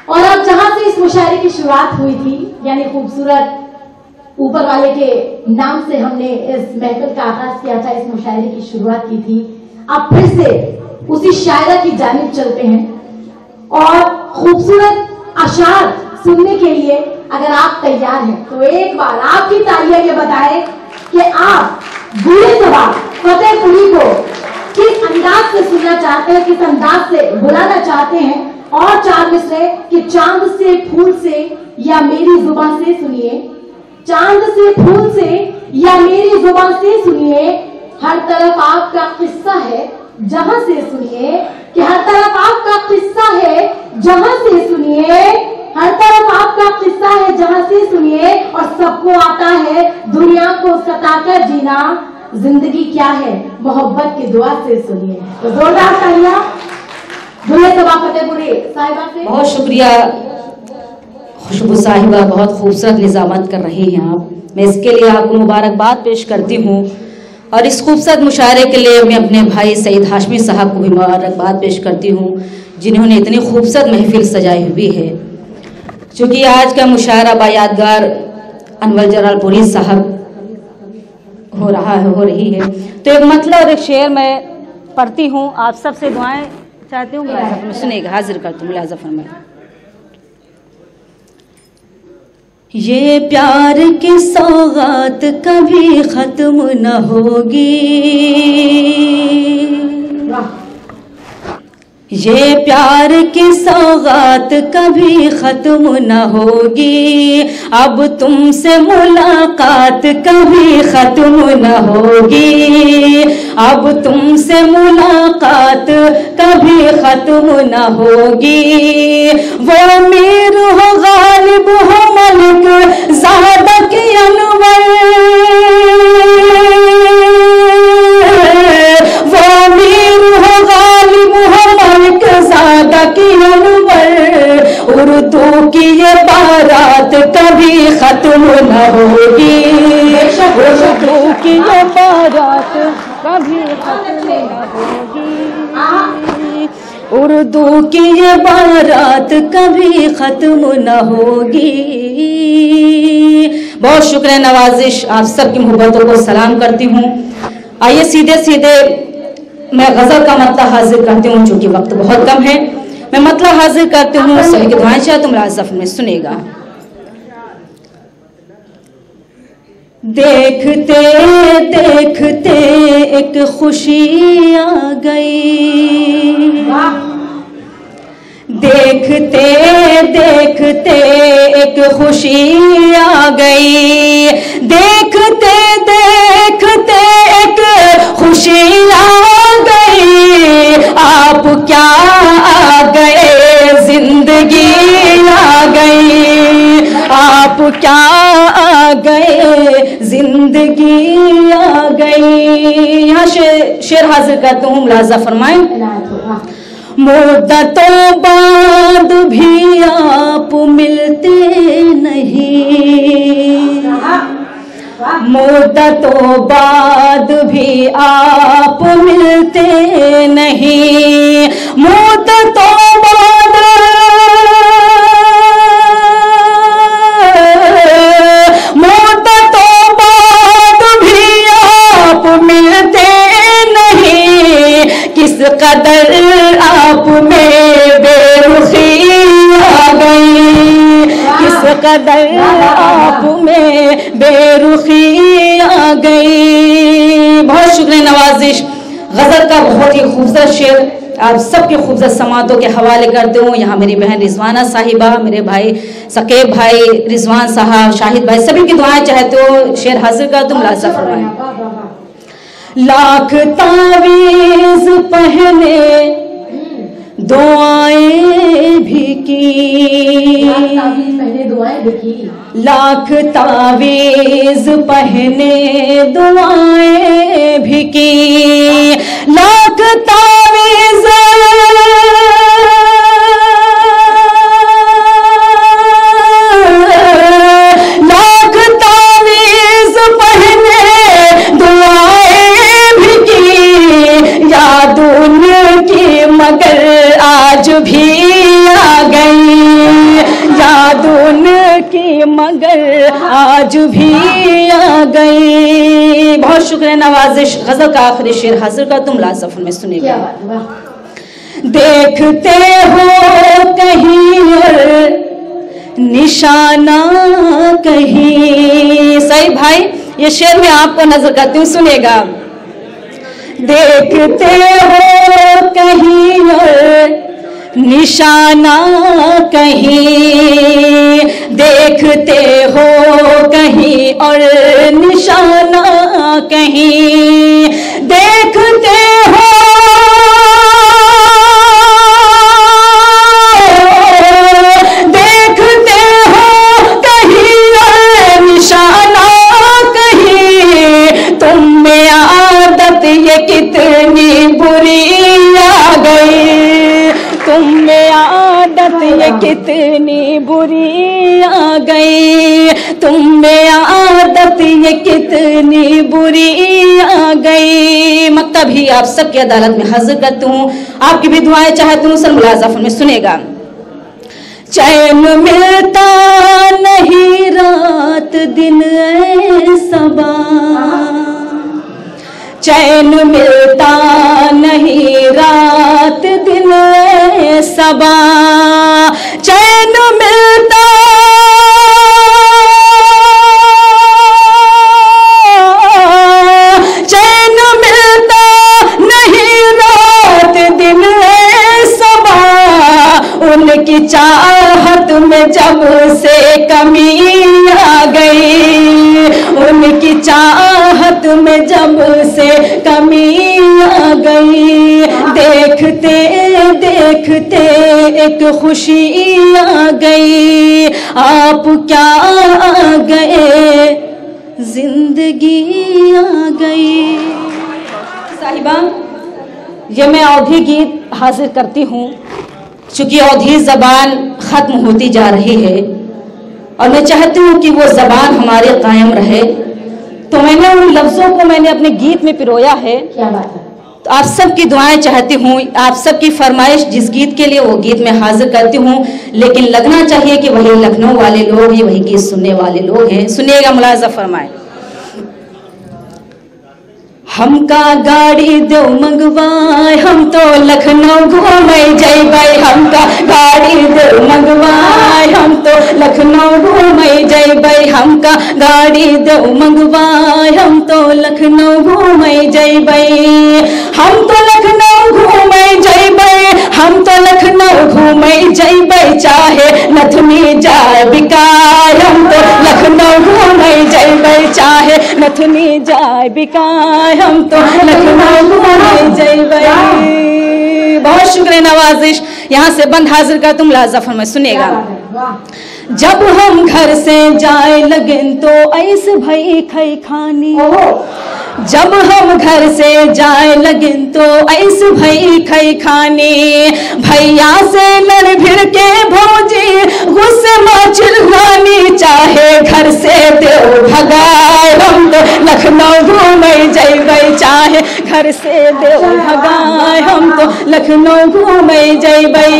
اور اب جہاں سے اس مشاعرے کی شروعات ہوئی تھی، یعنی خوبصورت اوپر والے کے نام سے ہم نے اس محفل کا آغاز کیا تھا، اس مشاعرے کی شروعات کی تھی، اب پھر سے اسی شاعرہ کی جانب چلتے ہیں اور خوبصورت اشعار سننے کے لیے اگر آپ تیار ہیں تو ایک بار آپ کی تالیاں یہ بتائیں کہ آپ بوڑھے صبا فتح پوری کو کس انداز سے سننا چاہتے ہیں، کس انداز سے بلانا چاہتے ہیں، اور چار مصرے کہ چاند سے پھول سے یا میری زبان سے سنیے، چاند سے پھول سے یا میری زبان سے سنیے، ہر طرف آپ کا قصہ ہے جہاں سے سنیے، کہ ہر طرف آپ کا قصہ ہے جہاں سے سنیے، ہر طرف آپ کا قصہ ہے جہاں سے سنیے، اور سب کو آتا ہے دنیا کو ستا کر جینا، زندگی کیا ہے محبت کی دعا سے سنیے۔ تو زوردار تالیاں بوڑھے صبا فتح پوری صاحبہ سے۔ بہت شکریہ خوشبو صاحبہ، بہت خوبصورت نظامت کر رہی ہیں آپ، میں اس کے لیے آپ کو مبارکباد پیش کرتی ہوں، اور اس خوبصورت مشاعرے کے لیے میں اپنے بھائی سعید ہاشمی صاحب کو بھی مبارکباد پیش کرتی ہوں، جنہوں نے اتنی خوبصورت محفل سجائی ہوئی ہے۔ چونکہ آج کا مشاعرہ بایادگار انور جلال پوری صاحب ہو رہی ہے، تو ایک مطلب اور ایک شعر میں پڑھتی ہوں، آپ سب سے دعائیں چاہتی ہوں، ملازم سنیں گے، حاضر کرتی ہوں ملازم فرمائیں۔ یہ پیار کی سوغات کبھی ختم نہ ہوگی، یہ پیار کی سوغات کبھی ختم نہ ہوگی، اب تم سے ملاقات کبھی ختم نہ ہوگی، اب تم سے ملاقات کبھی ختم نہ ہوگی، وہ امیر ہو غالب ہو ملک زادہ کی انور، وہ امیر ہو غالب ہو ملک زادہ کی انور، اردو کی یہ بارات کبھی ختم نہ ہوگی، اردو کی یہ بارات کبھی ختم نہ ہوگی، اردو کی یہ بارات کبھی ختم نہ ہوگی۔ بہت شکریہ نوازش، آپ سب کی محبتوں کو سلام کرتی ہوں۔ آئیے سیدھے میں غزل کا مطلب حاضر کرتی ہوں، چونکہ وقت بہت کم ہے، میں مطلب حاضر کرتی ہوں، سبھی کی دعائیں چاہتے ہوں، ملازم میں سنے گا۔ دیکھتے دیکھتے ایک خوشی آ گئی، دیکھتے دیکھتے ایک خوشی آ گئی، دیکھتے دیکھتے ایک خوشی آ گئی، آپ کیا آ گئے زندگی آ گئی، آپ کیا آ گئے زندگی آ گئی۔ یہاں شعر حاضر کرتا ہوں، ملاحظہ فرمائیں۔ مدتوں بعد بھی آپ ملتے نہیں، مدتوں بعد بھی آپ ملتے نہیں، مدتوں بعد بھی آپ ملتے نہیں، کس قدر آپ میں بے رخی آ گئی، کس قدر آپ میں بے رخی آ گئی۔ بہت شکریہ نوازش، غزل کا بہت ہی خوبصورت شعر آپ سب کے خوبصورت سماعتوں کے حوالے کرتے ہوں۔ یہاں میری بہن رضوانہ صاحبہ، میرے بھائی ثقیب بھائی، رضوان صاحب، شاہد بھائی، سبھی کی دعائیں چاہتے ہو، شعر حاضر کرتے ہوں، ملاحظہ فرمائیں۔ لاکھ تعویذ پہنے دعائیں بھی کی، لاکھ تعویذ پہنے دعائیں بھی کی، لاکھ تعویذ مگر آج بھی آ گئی، आज भी आ गई। बहुत शुक्रिया नवाजिश। गजल का आखिरी शेर हाजिर कर तुम लाजफन में सुनिएगा। क्या बात है, वाह। देखते हो कहीं और निशाना कहीं। सही भाई, ये शेर में आपको नजर करती हूँ, सुनेगा। देखते हो कहीं और निशाना कहीं, देखते हो कहीं और निशाना कहीं, देखते हो कितनी बुरी आ गई, तुम में आदत ये कितनी बुरी आ गई, तुम में आदत ये कितनी बुरी आ गई। मकतब ही आप सबकी अदालत में हाजिर करती हूँ, आपकी भी दुआएं चाहती हूँ। सर मुलाज़फ़ में सुनेगा। चैन मिलता नहीं रात दिन सबा, चैन मिलता नहीं रात दिन सबा, चैन मिलता नहीं रात दिन सबा, उनकी चाहत में जब से कमी आ गई, उनकी चाहत में जब से कमी आ गई, देखते देखते एक खुशी आ गई, आप क्या आ गए जिंदगी आ गई। साहिबा, ये मैं अवधी गीत हाजिर करती हूँ चूँकि अवधी ज़बान ख़त्म होती जा रही है और मैं चाहती हूँ कि वो ज़बान हमारे कायम रहे, तो मैंने उन लफ्ज़ों को मैंने अपने गीत में पिरोया है। क्या बात है। तो आप सबकी दुआएं चाहती हूँ, आप सबकी फरमाइश जिस गीत के लिए वो गीत मैं हाजिर करती हूँ, लेकिन लगना चाहिए कि वही लखनऊ वाले लोग ही वही गीत सुनने वाले लोग हैं। सुनिएगा, मुलाज़ा फरमाए। हमका गाड़ी दो मंगवाए, हम तो लखनऊ घूमे जइबै, हमका गाड़ी दो मंगवाए, हम तो लखनऊ घूमे जइबै, हमका गाड़ी दो मंगवाए, हम तो लखनऊ घूमे जइबै, हम तो लखनऊ घूमे जइबै, हम तो लखनऊ घूमे जइबै, चाहे नथनी जाए बिकाय, हम तो लखनऊ घूमे जइबै, चाहे नथनी जाए बिकाय, हम तो लखनऊ घूमे जइबै। बहुत शुक्रिया नवाजिश। यहाँ से बंद हाजिर कर तुम लाज़फ़र में सुनेगा। जब हम घर से जाए लगन तो ऐसे भई खई खानी, जब हम घर से जाए लगन तो ऐसे भई खई खानी, भैया से लड़ भिड़ के भौजी गुस्से में चिल्लानी, चाहे घर से देव भगाए, हम तो लखनऊ घूमे जइबै, चाहे घर से देव भगाए, हम तो लखनऊ घूमे जइबै।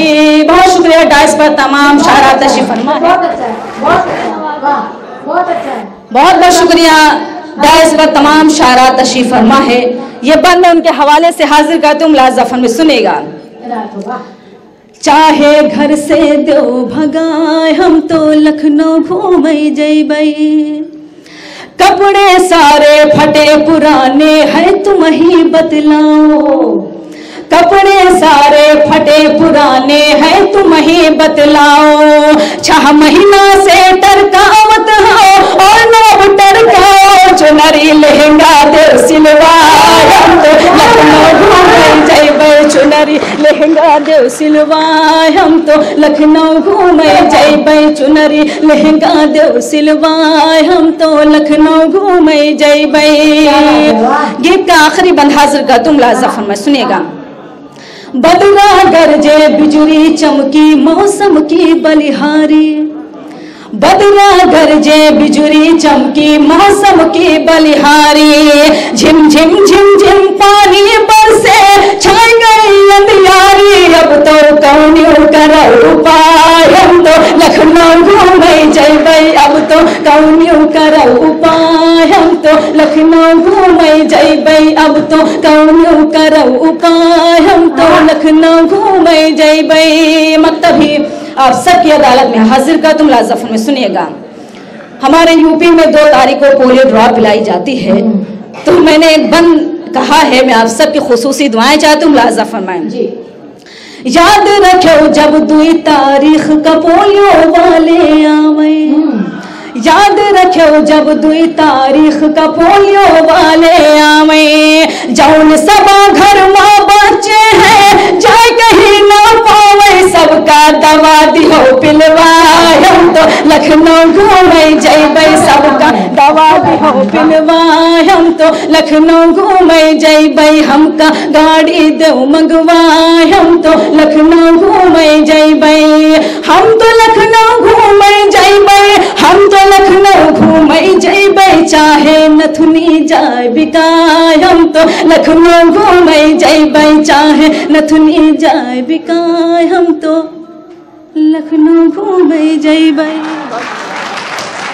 बहुत शुक्रिया डाइस पर तमाम शारा तशरीफ फरमा। बहुत अच्छा है, बहुत अच्छा, बहुत अच्छा है। बहुत बहुत शुक्रिया डाइस पर तमाम शारा तशरीफ फरमा है। ये बंद मैं उनके हवाले से हाजिर करती हूँ, मुलाज़फ़न में सुनेगा। चाहे घर से दो भगाए, हम तो लखनऊ घूमे जइबै, कपड़े सारे फटे पुराने हैं तुम ही बतलाओ, कपड़े सारे फटे पुराने हैं तुम ही बतलाओ, 6 महीना से टरकावत हो और नव टरकाओ, चुनरी लहंगा दे सिलवाए, हम तो लखनऊ घूमे जइबै, चुनरी लहंगा दे सिलवाए, हम तो लखनऊ घूमे जइबै, चुनरी लहंगा दे सिलवाए, हम तो लखनऊ घूमे जइबै। गीत का आखिरी बंद हाजिर कर तुम लाज़फ़र में सुनेगा। बदला गरजे बिजुली चमकी मौसम की बलिहारी, बदला गरजे बिजुली चमकी मौसम की बलिहारी, झिम झिम झिम झिम पानी बरसे छाई गई अंधियारी, अब तो कौनियो करो उपाय, हम तो लखनऊ घूमे जैबै, अब तो कौनियो करो उपाय, हम तो लखनऊ घूमे जैबै, अब तो कौनियो करो उपाय, हम तो लखनऊ घूमे जैबै। मकतब ही आप सबकी अदालत में हाजिर का तुम लाजफर में सुनिएगा। हमारे यूपी में 2 तारीख को पोलियो ड्रॉप पिलाई जाती है, तो मैंने एक बंद कहा है, मैं आप सबकी खुसूसी दुआएं चाहती हूँ, मुलाजा फरमाएं जी। याद रखो जब 2 तारीख का पोलियो वाले आवे, याद रखो जब 2 तारीख का पोलियो वाले आवे, जौन सबा घर माँ बच्चे हैं जाए कहीं ना पावे, सबका दवा दिहो पिलवाए, हम तो लखनऊ घूमे जैबै, सबका दवा दिहो पिलवाए, हम तो लखनऊ घूमे जैबै, हमका गाड़ी दो मंगवाए, हम तो लखनऊ घूमे जैबै, हम तो लखनऊ घूमे जैबै, हम तो लखनऊ घूमे जैबै, चाहे नथुनी जाए बिकाय, हम तो लखनऊ घूमे जैबै, चाहे नथुनी जाए बिकाय, हम तो लखनऊ घूमे जैबै।